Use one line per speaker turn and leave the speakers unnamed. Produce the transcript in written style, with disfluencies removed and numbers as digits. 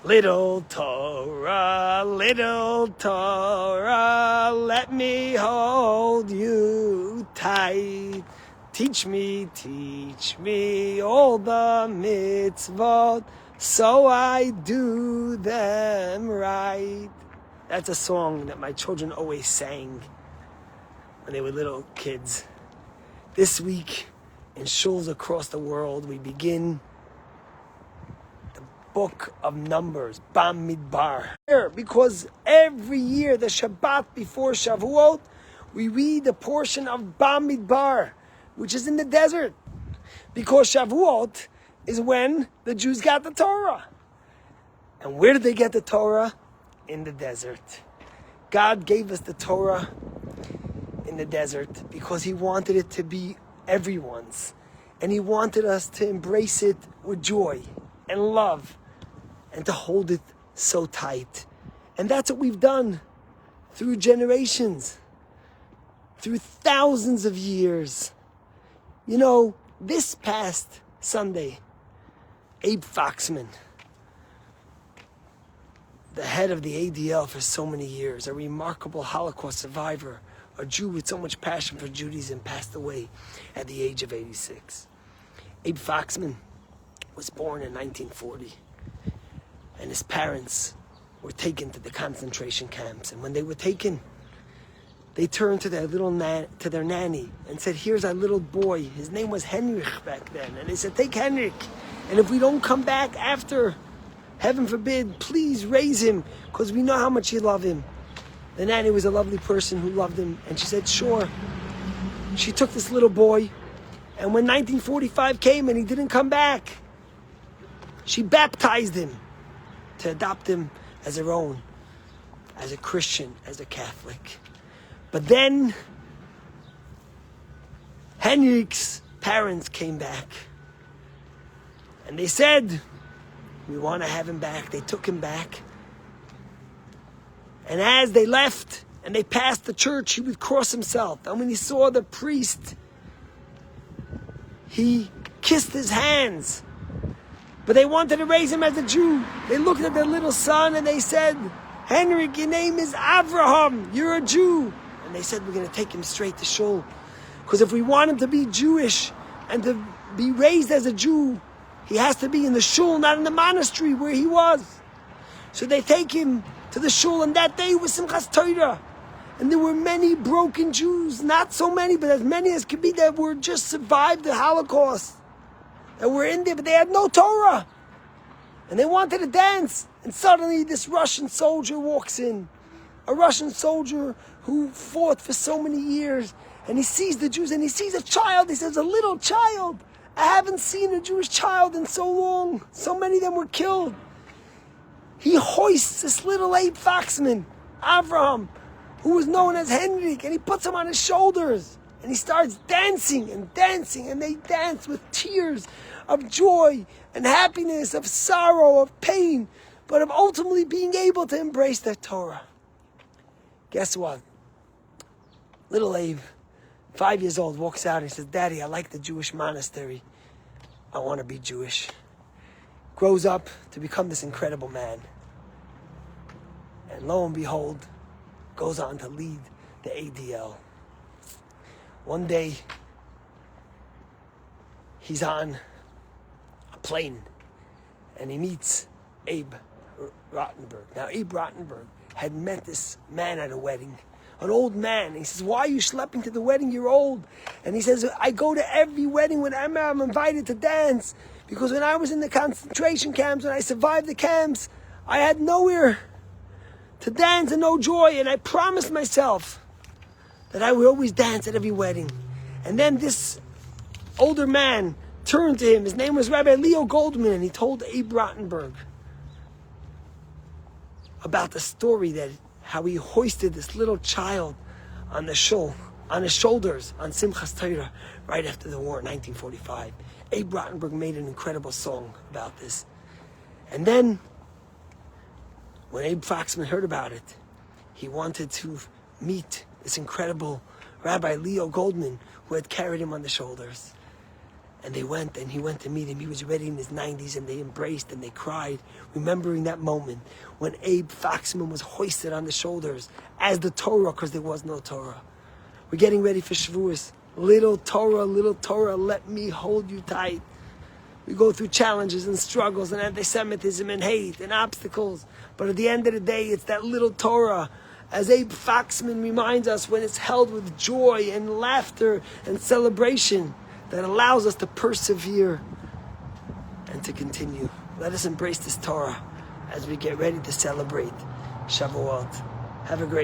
Little Torah, let me hold you tight. Teach me all the mitzvot, so I do them right. That's a song that my children always sang when they were little kids. This week, in shuls across the world, we begin the book of Numbers, Bamidbar. Because every year, the Shabbat before Shavuot, we read a portion of Bamidbar, which is in the desert. Because Shavuot is when the Jews got the Torah. And where did they get the Torah? In the desert. God gave us the Torah in the desert because He wanted it to be everyone's. And He wanted us to embrace it with joy and love and to hold it so tight. And that's what we've done through generations, through thousands of years. You know, this past Sunday, Abe Foxman, the head of the ADL for so many years, a remarkable Holocaust survivor, a Jew with so much passion for Judaism, passed away at the age of 86. Abe Foxman was born in 1940, and his parents were taken to the concentration camps. And when they were taken, they turned to their their nanny and said, "Here's our little boy." His name was Henrik back then. And they said, "Take Henrik, and if we don't come back after, heaven forbid, please raise him, because we know how much you love him." The nanny was a lovely person who loved him, and she said, "Sure." She took this little boy, and when 1945 came and he didn't come back, she baptized him to adopt him as her own, as a Christian, as a Catholic. But then Henrik's parents came back, and they said, "We want to have him back." They took him back. And as they left and they passed the church, he would cross himself. And when he saw the priest, he kissed his hands. But they wanted to raise him as a Jew. They looked at their little son and they said, "Henrik, your name is Avraham. You're a Jew." And they said, "We're going to take him straight to shul. Because if we want him to be Jewish and to be raised as a Jew, he has to be in the shul, not in the monastery where he was." So they take him to the shul, and that day was Simchas Torah. And there were many broken Jews, not so many, but as many as could be, that were just survived the Holocaust, that were in there, but they had no Torah. And they wanted to dance. And suddenly this Russian soldier walks in, a Russian soldier who fought for so many years, and he sees the Jews, and he sees a child. He says, "A little child. I haven't seen a Jewish child in so long. So many of them were killed." He hoists this little Abe Foxman, Avraham, who was known as Henrik, and he puts him on his shoulders. And he starts dancing and dancing, and they dance with tears of joy and happiness, of sorrow, of pain, but of ultimately being able to embrace the Torah. Guess what? Little Abe, 5 years old, walks out and he says, "Daddy, I like the Jewish monastery. I want to be Jewish." Grows up to become this incredible man. And lo and behold, goes on to lead the ADL. One day, he's on a plane and he meets Abe Rottenberg. Now, Abe Rottenberg had met this man at a wedding, an old man. He says, "Why are you schlepping to the wedding? You're old." And he says, "I go to every wedding whenever I'm invited to dance, because when I was in the concentration camps, when I survived the camps, I had nowhere to dance and no joy. And I promised myself that I would always dance at every wedding." And then this older man turned to him. His name was Rabbi Leo Goldman, and he told Abe Rottenberg about the story that how he hoisted this little child on the shul, on his shoulders, on Simchas Torah, right after the war in 1945. Abe Rottenberg made an incredible song about this. And then, when Abe Foxman heard about it, he wanted to meet this incredible Rabbi Leo Goldman, who had carried him on the shoulders. And he went to meet him. He was already in his 90s, and they embraced and they cried, remembering that moment when Abe Foxman was hoisted on the shoulders as the Torah, because there was no Torah. We're getting ready for Shavuos. Little Torah, let me hold you tight. We go through challenges and struggles and anti-Semitism and hate and obstacles. But at the end of the day, it's that little Torah, as Abe Foxman reminds us, when it's held with joy and laughter and celebration, that allows us to persevere and to continue. Let us embrace this Torah as we get ready to celebrate Shavuot. Have a great